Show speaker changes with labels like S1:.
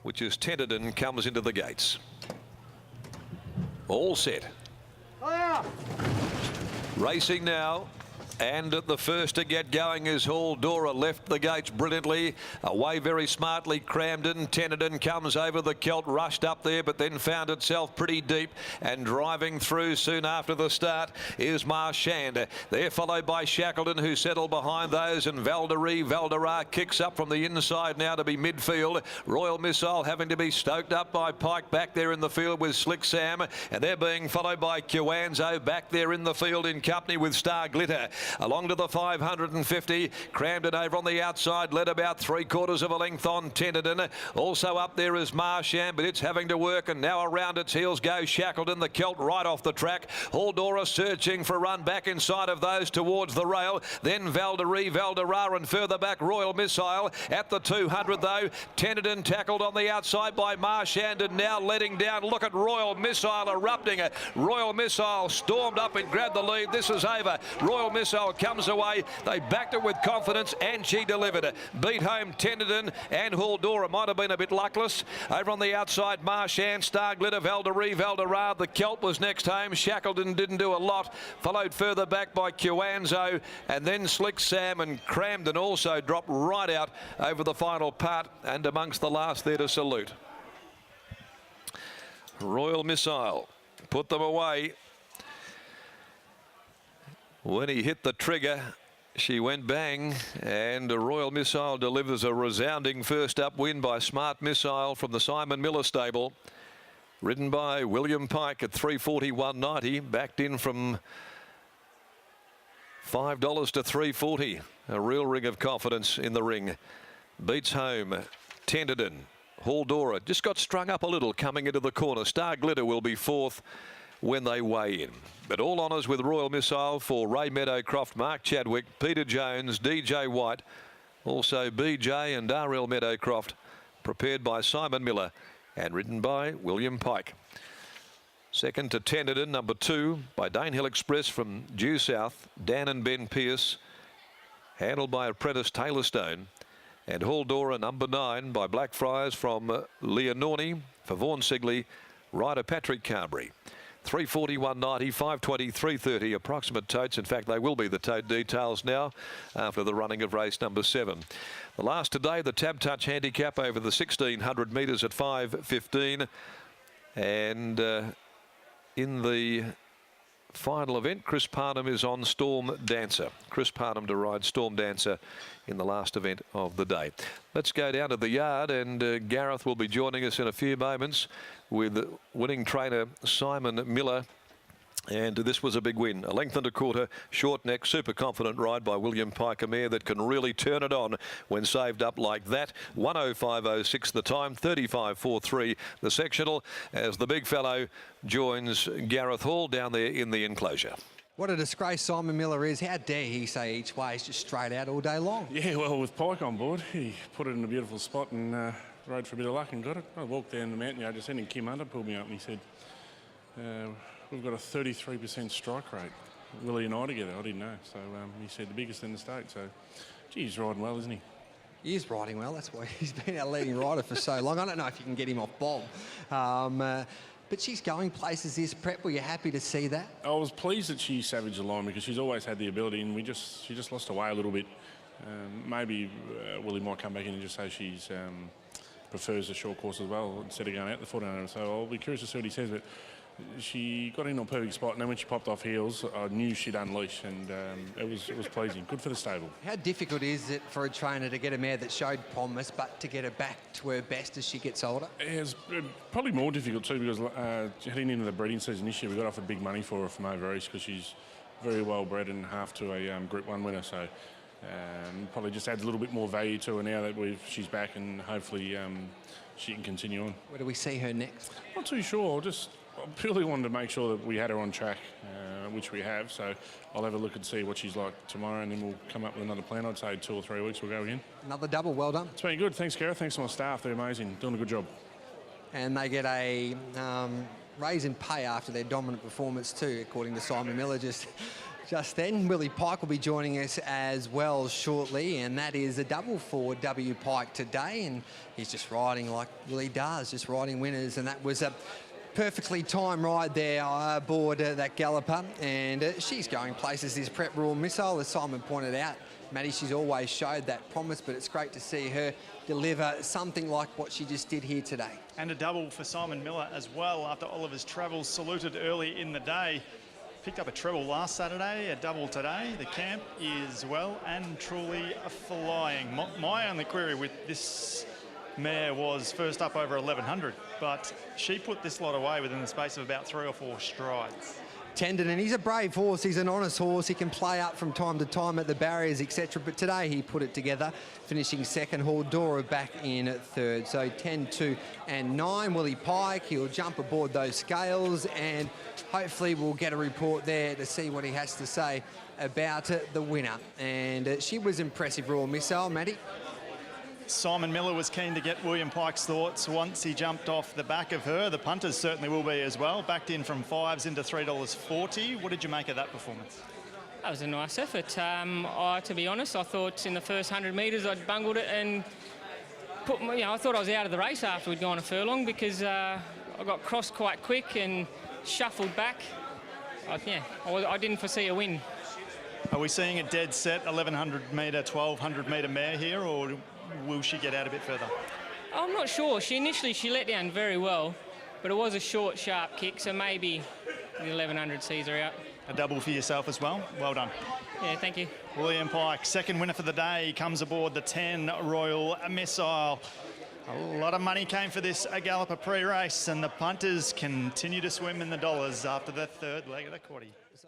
S1: which is Tenterden, comes into the gates. All set. Racing now. And the first to get going is Dora. Left the gates brilliantly. Away very smartly, Cramden. Tenterden comes over the Celt, rushed up there, but then found itself pretty deep. And driving through soon after the start is Marchand. They're followed by Shackleton, who settled behind those. And Valdera kicks up from the inside now to be midfield. Royal Missile having to be stoked up by Pike back there in the field with Slick Sam. And they're being followed by Kiwanzo back there in the field in company with Star Glitter. Along to the 550, Cramden over on the outside, led about 3/4 of a length on Tenterden. Also up there is Marchand, but it's having to work, and now around its heels goes Shackleton, the Celt right off the track. Dora searching for a run back inside of those towards the rail. Then Valdera, and further back Royal Missile. At the 200 though, Tenterden tackled on the outside by Marchand, and now letting down. Look at Royal Missile erupting. Royal Missile stormed up and grabbed the lead. This is over. Royal Missile comes away. They backed it with confidence, and she delivered. Beat home Tenterden, and Dora might have been a bit luckless. Over on the outside, Marchand, Star Glitter, Valdera. The Celt was next home. Shackleton didn't do a lot. Followed further back by Kiwanzo, and then Slick Sam and Cramden also dropped right out over the final part, and amongst the last there to salute. Royal Missile put them away. When he hit the trigger, she went bang, and a Royal Missile delivers a resounding first up win by Smart Missile from the Simon Miller stable. Ridden by William Pike at 341.90, backed in from $5 to $340. A real ring of confidence in the ring. Beats home Tenterden. Dora just got strung up a little coming into the corner. Star Glitter will be fourth when they weigh in. But all honours with Royal Missile for Ray Meadowcroft, Mark Chadwick, Peter Jones, DJ White, also BJ and R.L. Meadowcroft, prepared by Simon Miller and ridden by William Pike. Second to Tenterden, number 2 by Danehill Express from due south, Dan and Ben Pearce, handled by apprentice Taylor Stone. And Dora, number 9 by Blackfriars from Leonorni for Vaughan Sigley, rider Patrick Carberry. 341.90, 520, 330 approximate totes. In fact, they will be the tote details now after the running of race number 7. The last today, the Tab Touch handicap over the 1600 metres at 5:15, and in the final event, Chris Parnham is on Storm Dancer. Chris Parnham to ride Storm Dancer in the last event of the day. Let's go down to the yard, and Gareth will be joining us in a few moments with winning trainer Simon Miller. And this was a big win. A length and a quarter, short neck, super confident ride by William Pike, a mare that can really turn it on when saved up like that. 105.06 the time, 35.43 the sectional, as the big fellow joins Gareth Hall down there in the enclosure.
S2: What a disgrace Simon Miller is. How dare he say each way? He's just straight out all day long.
S3: Yeah, well, with Pike on board, he put it in a beautiful spot and rode for a bit of luck and got it. I walked down the mountain yard just then, and Kim Hunter pulled me up and he said, we've got a 33% strike rate, Willie and I together. I didn't know. So he said the biggest in the state. So, gee, he's riding well, isn't he?
S2: He is riding well. That's why he's been our leading rider for so long. I don't know if you can get him off Bob. But she's going places this prep. Were you happy to see that?
S3: I was pleased that she savaged the line because she's always had the ability, and she just lost her way a little bit. Maybe Willie might come back in and just say she's prefers the short course as well instead of going out the 1400. So I'll be curious to see what he says. But she got in on a perfect spot, and then when she popped off heels, I knew she'd unleash, and it was pleasing. Good for the stable. How
S2: difficult is it for a trainer to get a mare that showed promise, but to get her back to her best as she gets older?
S3: It's probably more difficult too, because heading into the breeding season this year, we got offered big money for her from over east because she's very well bred and half to a Group 1 winner. So probably just adds a little bit more value to her now that she's back, and hopefully she can continue on.
S2: Where do we see her next?
S3: Not too sure. I purely wanted to make sure that we had her on track, which we have. So I'll have a look and see what she's like tomorrow, and then we'll come up with another plan. I'd say 2 or 3 weeks we'll go again.
S2: Another double, well done.
S3: It's been good. Thanks, Gareth. Thanks to my staff. They're amazing. Doing a good job.
S2: And they get a raise in pay after their dominant performance too, according to Simon Miller. Just just then. Willie Pike will be joining us as well shortly, and that is a double for W. Pike today, and he's just riding like Willie does, just riding winners, and that was a perfectly timed ride there aboard that galloper, and she's going places, this Prep Royal Missile, as Simon pointed out. Maddie, she's always showed that promise, but it's great to see her deliver something like what she just did here today.
S4: And a double for Simon Miller as well after Oliver's travels, saluted early in the day. Picked up a treble last Saturday, a double today. The camp is well and truly flying. My only query with this mare was first up over 1100, but she put this lot away within the space of about 3 or 4 strides.
S2: Tendon, and he's a brave horse, he's an honest horse, he can play up from time to time at the barriers, etc., but today he put it together, finishing second. Hordora back in third. So 10, 2 and 9. Willie Pike, he'll jump aboard those scales, and hopefully we'll get a report there to see what he has to say about the winner. And she was impressive, Royal Missile. Maddie?
S4: Simon Miller was keen to get William Pike's thoughts once he jumped off the back of her. The punters certainly will be as well. Backed in from $5s into $3.40. What did you make of that performance?
S5: That was a nice effort. To be honest, I thought in the first 100 metres I'd bungled it and I thought I was out of the race after we'd gone a furlong because I got crossed quite quick and shuffled back. I didn't foresee a win.
S4: Are we seeing a dead set 1100 metre, 1200 metre mare here, or will she get out a bit further?
S5: I'm not sure. She let down very well, but it was a short, sharp kick, so maybe the 1100 sees her out.
S4: A double for yourself as well. Well done.
S5: Yeah, thank you.
S4: William Pike, second winner for the day, comes aboard the 10 Royal Missile. A lot of money came for this galloper pre-race, and the punters continue to swim in the dollars after the third leg of the quaddie.